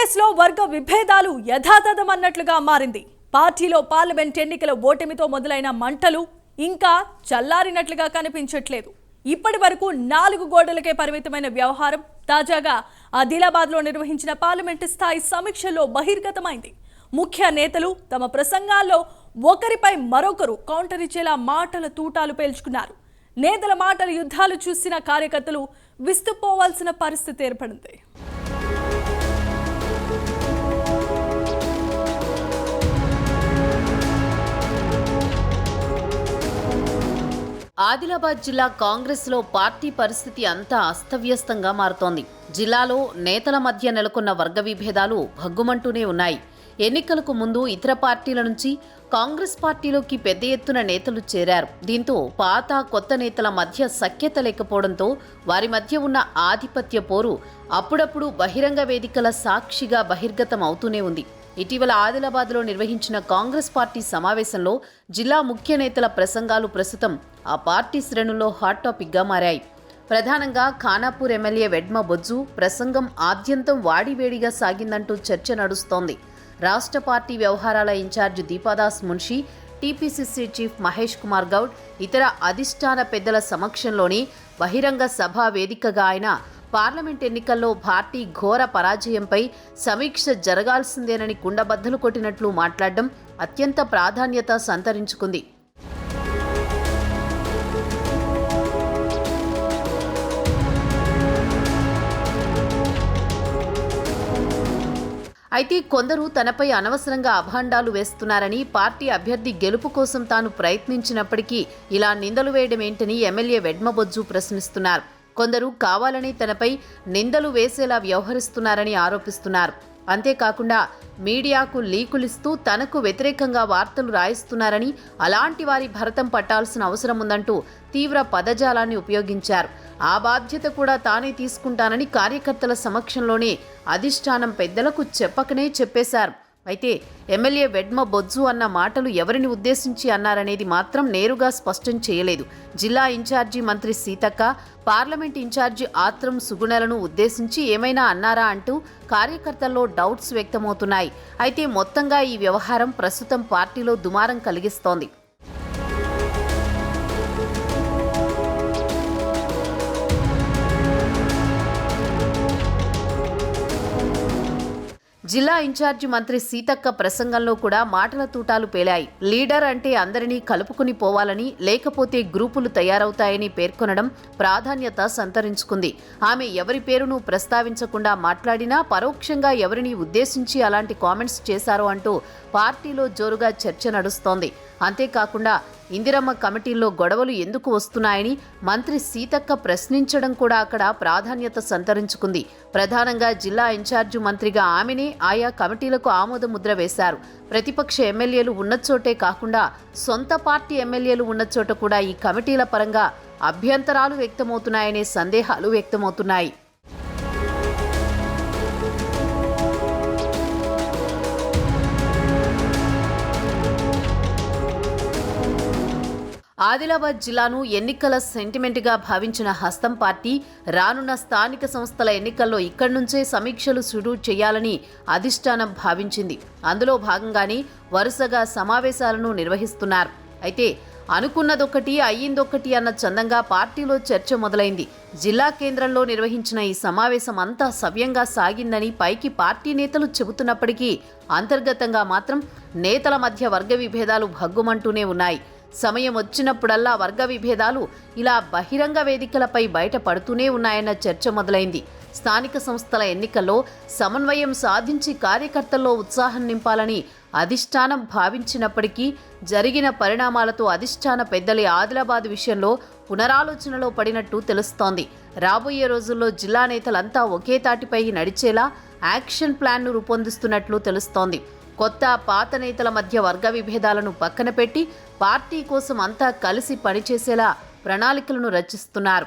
కాంగ్రెస్ లో వర్గ విభేదాలు యథాతథమన్నట్లుగా మారింది. పార్టీలో పార్లమెంట్ ఎన్నికల ఓటమితో మొదలైన మంటలు ఇంకా చల్లారినట్లుగా కనిపించట్లేదు. ఇప్పటి వరకు 4 గోడలకే పరిమితమైన వ్యవహారం తాజాగా ఆదిలాబాద్ లో నిర్వహించిన పార్లమెంటు స్థాయి సమీక్షలో బహిర్గతమైంది. ముఖ్య నేతలు తమ ప్రసంగాల్లో ఒకరిపై మరొకరు కౌంటర్ ఇచ్చేలా మాటల తూటాలు పేల్చుకున్నారు. నేతల మాటల యుద్ధాలు చూసిన కార్యకర్తలు విస్తుపోవాల్సిన పరిస్థితి ఏర్పడింది. ఆదిలాబాద్ జిల్లా కాంగ్రెస్ లో పార్టీ పరిస్థితి అంతా అస్తవ్యస్తంగా మారుతోంది. జిల్లాలో నేతల మధ్య నెలకొన్న వర్గ విభేదాలు భగ్గుమంటూనే ఉన్నాయి. ఎన్నికలకు ముందు ఇతర పార్టీల నుంచి కాంగ్రెస్ పార్టీలోకి పెద్ద ఎత్తున నేతలు చేరారు. దీంతో పాత కొత్త నేతల మధ్య సఖ్యత లేకపోవడంతో వారి మధ్య ఉన్న ఆధిపత్య పోరు అప్పుడప్పుడు బహిరంగ వేదికల సాక్షిగా బహిర్గతం అవుతూనే ఉంది. ఇటీవల ఆదిలాబాద్లో నిర్వహించిన కాంగ్రెస్ పార్టీ సమావేశంలో జిల్లా ముఖ్య నేతల ప్రసంగాలు ప్రస్తుతం ఆ పార్టీ శ్రేణుల్లో హాట్ టాపిక్గా మారాయి. ప్రధానంగా ఖానాపూర్ ఎమ్మెల్యే వెడ్మ బొజ్జు ప్రసంగం ఆద్యంతం వాడివేడిగా సాగిందంటూ చర్చ నడుస్తోంది. రాష్ట్ర పార్టీ వ్యవహారాల incharge Deepa Dasmunshi, TPCC chief Mahesh Kumar Goud, ఇతర అధిష్టాన పెద్దల సమక్షంలోనే బహిరంగ సభ వేదికగా ఆయన పార్లమెంట్ ఎన్నికల్లో పార్టీ ఘోర పరాజయంపై సమీక్ష జరగాల్సిందేనని కుండబద్దలు కొట్టినట్లు మాట్లాడడం అత్యంత ప్రాధాన్యత సంతరించుకుంది. అయితే కొందరు తనపై అనవసరంగా అభాండాలు వేస్తున్నారని, పార్టీ అభ్యర్థి గెలుపు కోసం తాను ప్రయత్నించినప్పటికీ ఇలా నిందలు వేయడం ఏంటని ఎమ్మెల్యే వెడ్మబొజ్జు ప్రశ్నిస్తున్నారు. కొందరు కావాలని తనపై నిందలు వేసేలా వ్యవహరిస్తున్నారని ఆరోపిస్తున్నారు. అంతేకాకుండా మీడియాకు లీకులిస్తూ తనకు వ్యతిరేకంగా వార్తలు రాయిస్తున్నారని, అలాంటి వారి భరతం పట్టాల్సిన అవసరం ఉందంటూ తీవ్ర పదజాలాన్ని ఉపయోగించారు. ఆ బాధ్యత కూడా తానే తీసుకుంటానని కార్యకర్తల సమక్షంలోనే అధిష్టానం పెద్దలకు చెప్పకనే చెప్పేశారు. అయితే ఎమ్మెల్యే వెడ్మ బొజ్జు అన్న మాటలు ఎవరిని ఉద్దేశించి అన్నారనేది మాత్రం నేరుగా స్పష్టం చేయలేదు. జిల్లా ఇన్ఛార్జి మంత్రి సీతక్క, పార్లమెంట్ ఇన్ఛార్జి ఆత్రం సుగుణలను ఉద్దేశించి ఏమైనా అన్నారా అంటూ కార్యకర్తల్లో డౌట్స్ వ్యక్తమవుతున్నాయి. అయితే మొత్తంగా ఈ వ్యవహారం ప్రస్తుతం పార్టీలో దుమారం కలిగిస్తోంది. జిల్లా ఇన్ఛార్జి మంత్రి సీతక్క ప్రసంగంలో కూడా మాటల తూటాలు పేలాయి. లీడర్ అంటే అందరినీ కలుపుకుని పోవాలని, లేకపోతే గ్రూపులు తయారవుతాయని పేర్కొనడం ప్రాధాన్యత సంతరించుకుంది. ఆమె ఎవరి పేరును ప్రస్తావించకుండా మాట్లాడినా పరోక్షంగా ఎవరిని ఉద్దేశించి అలాంటి కామెంట్స్ చేశారో అంటూ పార్టీలో జోరుగా చర్చ నడుస్తోంది. అంతేకాకుండా ఇందిరమ్మ కమిటీల్లో గొడవలు ఎందుకు వస్తున్నాయని మంత్రి సీతక్క ప్రశ్నించడం కూడా అక్కడ ప్రాధాన్యత సంతరించుకుంది. ప్రధానంగా జిల్లా ఇన్ఛార్జి మంత్రిగా ఆమెనే ఆయా కమిటీలకు ఆమోద ముద్ర వేశారు. ప్రతిపక్ష ఎమ్మెల్యేలు ఉన్నచోటే కాకుండా సొంత పార్టీ ఎమ్మెల్యేలు ఉన్నచోట కూడా ఈ కమిటీల పరంగా అభ్యంతరాలు వ్యక్తమవుతున్నాయనే సందేహాలు వ్యక్తమవుతున్నాయి. ఆదిలాబాద్ జిల్లాను ఎన్నికల సెంటిమెంట్గా భావించిన హస్తం పార్టీ రానున్న స్థానిక సంస్థల ఎన్నికల్లో ఇక్కడి నుంచే సమీక్షలు షురూ చేయాలని అధిష్టానం భావించింది. అందులో భాగంగానే వరుసగా సమావేశాలను నిర్వహిస్తున్నారు. అయితే అనుకున్నదొకటి అయ్యిందొకటి అన్న చందంగా పార్టీలో చర్చ మొదలైంది. జిల్లా కేంద్రంలో నిర్వహించిన ఈ సమావేశం అంతా సవ్యంగా సాగిందని పైకి పార్టీ నేతలు చెబుతున్నప్పటికీ అంతర్గతంగా మాత్రం నేతల మధ్య వర్గ విభేదాలు భగ్గుమంటూనే ఉన్నాయి. సమయం వచ్చినప్పుడల్లా వర్గ విభేదాలు ఇలా బహిరంగ వేదికలపై బయటపడుతూనే ఉన్నాయన్న చర్చ మొదలైంది. స్థానిక సంస్థల ఎన్నికల్లో సమన్వయం సాధించి కార్యకర్తల్లో ఉత్సాహం నింపాలని అధిష్టానం భావించినప్పటికీ జరిగిన పరిణామాలతో అధిష్టాన పెద్దలే ఆదిలాబాద్ విషయంలో పునరాలోచనలో పడినట్టు తెలుస్తోంది. రాబోయే రోజుల్లో జిల్లా నేతలంతా ఒకే తాటిపై నడిచేలా యాక్షన్ ప్లాన్ను రూపొందిస్తున్నట్లు తెలుస్తోంది. కొత్త పాత నేతల మధ్య వర్గ విభేదాలను పక్కన పెట్టి పార్టీ కోసం అంతా కలిసి పనిచేసేలా ప్రణాళికలను రచిస్తున్నారు.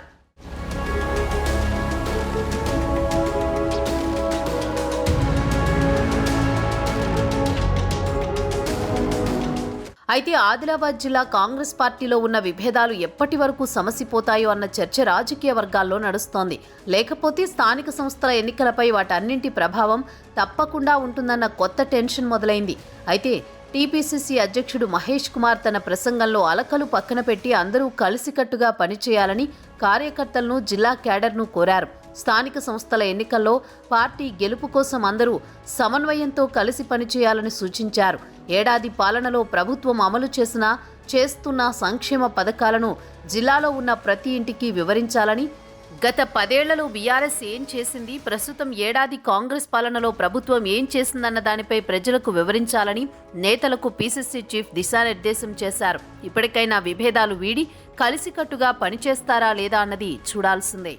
అయితే ఆదిలాబాద్ జిల్లా కాంగ్రెస్ పార్టీలో ఉన్న విభేదాలు ఎప్పటి వరకు సమసిపోతాయో అన్న చర్చ రాజకీయ వర్గాల్లో నడుస్తోంది. లేకపోతే స్థానిక సంస్థల ఎన్నికలపై వాటన్నింటి ప్రభావం తప్పకుండా ఉంటుందన్న కొత్త టెన్షన్ మొదలైంది. అయితే టీపీసీసీ అధ్యక్షుడు మహేష్ కుమార్ తన ప్రసంగంలో అలకలు పక్కన పెట్టి అందరూ కలిసికట్టుగా పనిచేయాలని కార్యకర్తలను, జిల్లా క్యాడర్ను కోరారు. స్థానిక సంస్థల ఎన్నికల్లో పార్టీ గెలుపు కోసం అందరూ సమన్వయంతో కలిసి పనిచేయాలని సూచించారు. ఏడాది పాలనలో ప్రభుత్వం అమలు చేస్తున్న సంక్షేమ పథకాలను జిల్లాలో ఉన్న ప్రతి ఇంటికి వివరించాలని, గత 10 ఏళ్లలో బీఆర్ఎస్ ఏం చేసింది, ప్రస్తుతం ఏడాది కాంగ్రెస్ పాలనలో ప్రభుత్వం ఏం చేసిందన్న దానిపై ప్రజలకు వివరించాలని నేతలకు పీసీసీ చీఫ్ దిశానిర్దేశం చేశారు. ఇప్పటికైనా విభేదాలు వీడి కలిసికట్టుగా పనిచేస్తారా లేదా అన్నది చూడాల్సిందే.